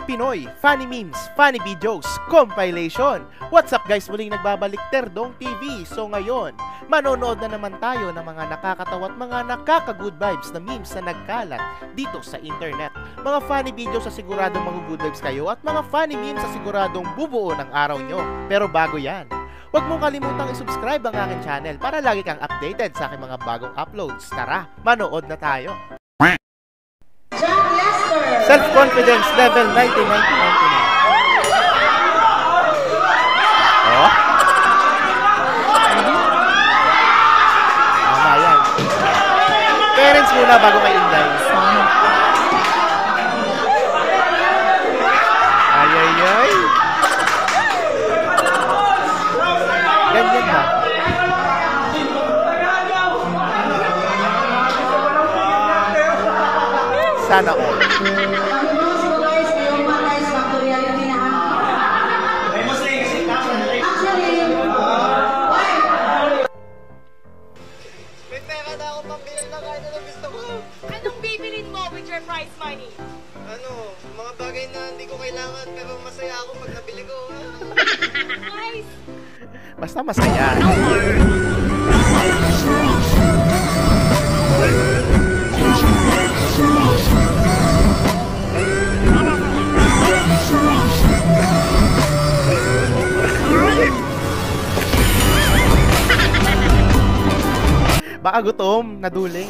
Pinoy Funny Memes, Funny Videos, Compilation. What's up guys? Muling nagbabalik Terdong TV. So ngayon, manonood na naman tayo ng mga nakakatawa at mga nakaka-good vibes na memes na nagkalat dito sa internet. Mga funny videos sa siguradong mag-good vibes kayo at mga funny memes sa siguradong bubuo ng araw nyo. Pero bago yan, huwag mong kalimutang i-subscribe ang aking channel para lagi kang updated sa aking mga bagong uploads. Tara, manood na tayo! Self-confidence level 90, 90, 99. Oh? Tama yan. Parents muna bago kay Inday. Ay, ay, ay. Ganyan ba? Sana all. May pera na ako pambili ng kahit ano gusto ko. Anong bibilin mo with your prize money? Ano, mga bagay na hindi ko kailangan pero masaya ako pag nabili ko. Nice! Basta masaya. Baka gutom, naduling.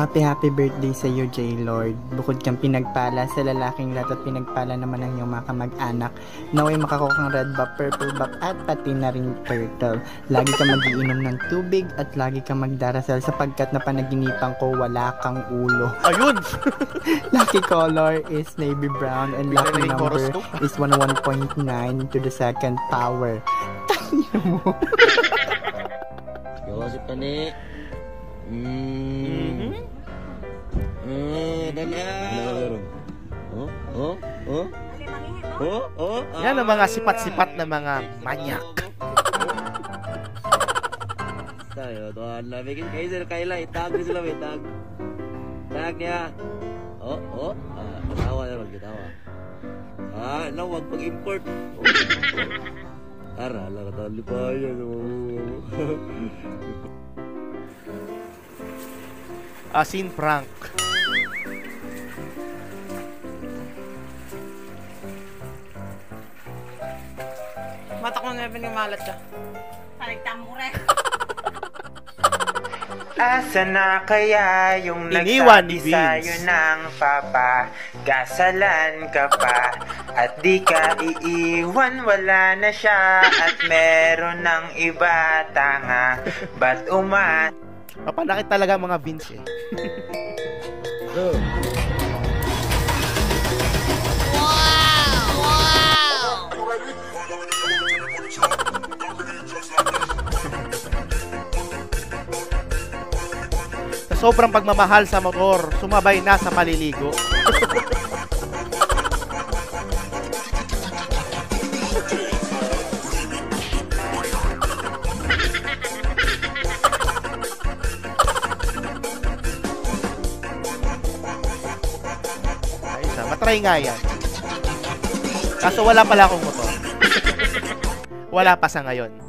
Happy birthday sa iyo, J-Lord. Bukod kang pinagpala sa lalaking lahat at pinagpala naman ang iyong mga kamag-anak. Naway makakuha kang red buff, purple buff at pati na rin turtle. Lagi kang magiinom ng tubig at lagi kang magdarasal sapagkat na panaginipan ko wala kang ulo. Ayun! Lucky color is navy brown and lucky number is 101.9 to the second power. Tayo mo. Yo, si Pani. Yan ang mga sipat-sipat na mga manyak. Tayo, tuan na. Bikin kayo sila kaila. Itag din sila, itag. Itag niya. Katawa na magkitawa. No, wag pag-import. Tara, lang katali pa yan. Asin prank. Mata ko na yung malat ka. Paligtamure. Asa na kaya yung Iniwan ni nagsabi sa'yo Vince ng papa? Gasalan ka pa at di ka iiwan, wala na siya at meron ng iba, tanga ba't Mapanakit talaga mga Vince eh. Sa sobrang pagmamahal sa motor, sumabay na sa paliligo. Matry nga yan. Kaso wala pala akong motor. Wala pa sa ngayon.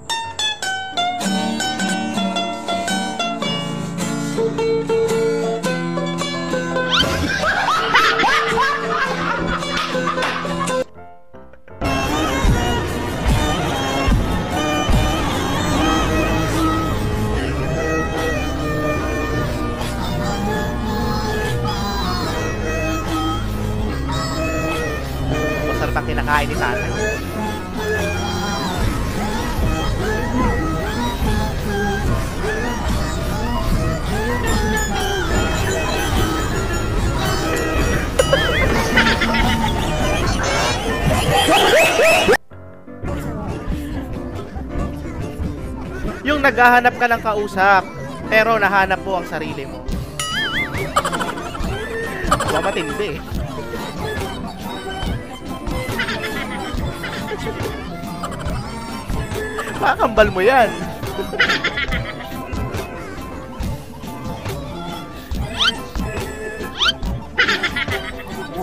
Masarap ang kinakain ni tatay. Yung naghahanap ka ng kausap, pero nahanap mo ang sarili mo. Matindi. Makakambal mo yan.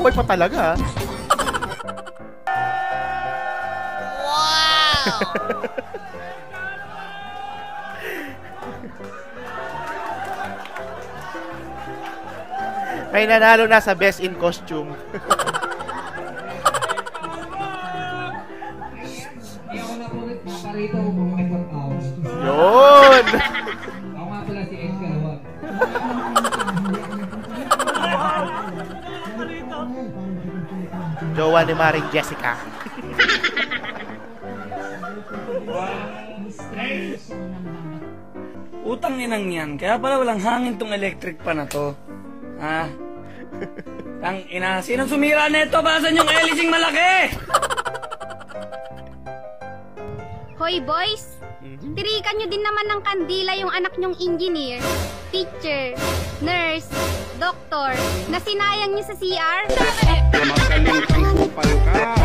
Sabay pa talaga. May nanalo na sa best in costume. Yun! Ako nga pala si Ed Kalawag. Jowa ni Maring Jessica. Utang inang yan. Kaya pala walang hangin tong electric pa na to. Ha? Tang ina, sinong sumira neto? Basan yung elising malaki? Hoy boys, tirikan nyo din naman ng kandila yung anak nyong engineer, teacher, nurse, doktor, na sinayang nyo sa CR.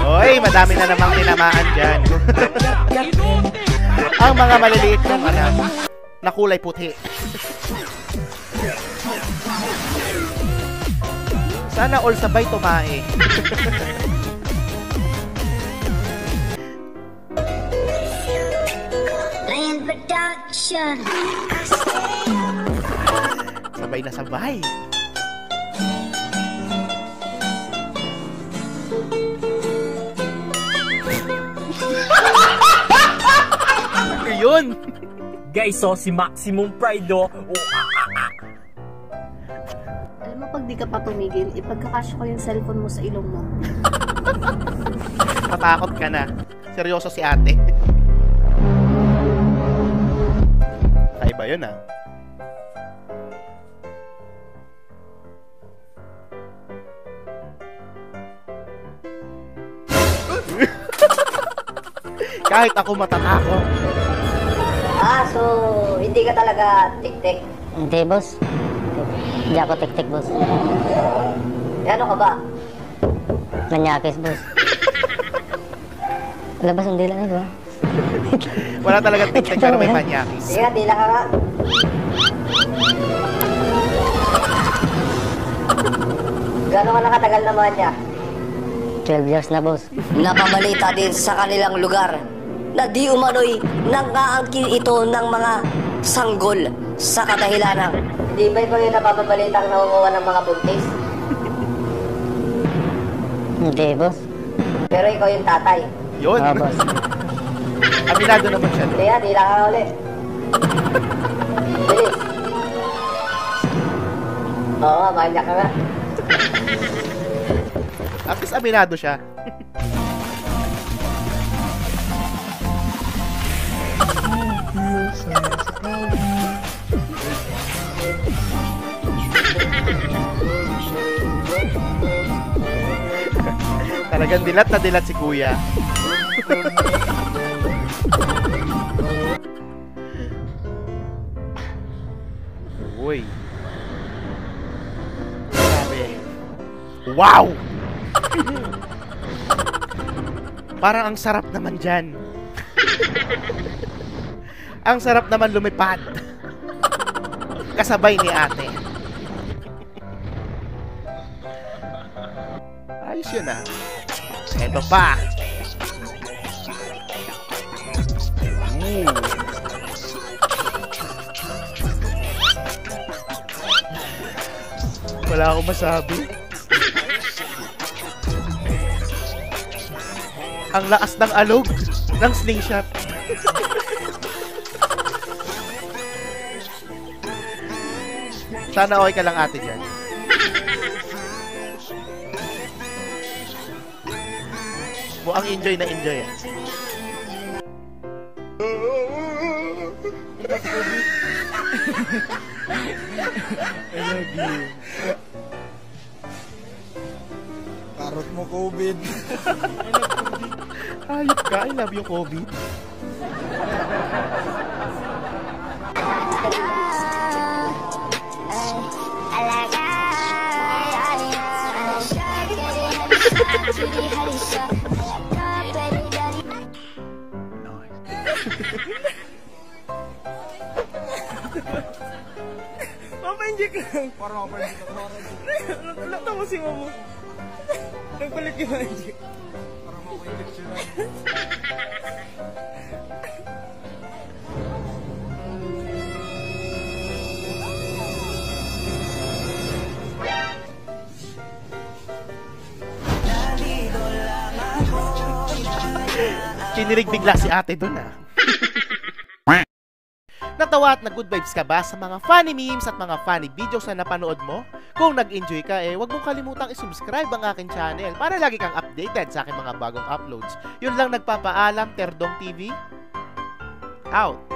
Hoy, madami na namang tinamaan dyan. Ang mga maliliit ng anak na kulay puti. Sana all sabay tumae. Sabay na sabay. Yun. Guys, so si Maximum Pride Alam mo, pag di ka pa tumigil, ipagkakasya ko yung cellphone mo sa ilong mo. Matakot ka na. Seryoso si ate. Kaiba yun ah. Kahit ako matatakot. So hindi ka talaga tik-tik? Hindi, boss. Hindi ako tik-tik, boss. Ano ka ba? Nanyakis, boss. Labas ang dila na, di ba? Wala talaga tik-tik pero may panyakis. Sige, dila ka nga. Gano'n ka nakatagal naman niya? 12 years na, boss. Napabalita din sa kanilang lugar na di umano'y nang-aangkin ito ng mga sanggol sa kadahilanang. Di ba ito yung napapabalitang nangunguha ng mga buntis? Hindi, boss. Pero ikaw yung tatay. Yun. Oo, boss. Aminado naman siya. Hindi nga, di lang ka ulit. Bilis. Oo, manyak ka nga. At least aminado siya. Talagang dilat na dilat si kuya. Uy. Grabe. Wow! Parang ang sarap naman dyan. Ang sarap naman lumipad. Kasabay ni ate. Ayos yun ah. Eto pa. Wala akong masabi. Ang lakas ng alog ng slingshot. Sana okay ka lang ate dyan. Mukhang enjoy na enjoy eh. I love you. Karot mo, COVID. Hayop ka, I love you, COVID. Mapainjik ka. Parang mapainjik ka. Tapusin mo mo. Palit yung magic. Parang ako injection lang. Kinilig bigla si ate dun ah. Natawa at nag-good vibes ka ba sa mga funny memes at mga funny videos na napanood mo? Kung nag-enjoy ka wag mong kalimutang i-subscribe ang aking channel para lagi kang updated sa aking mga bagong uploads. Yun lang nagpapaalam, Terdong TV. Out!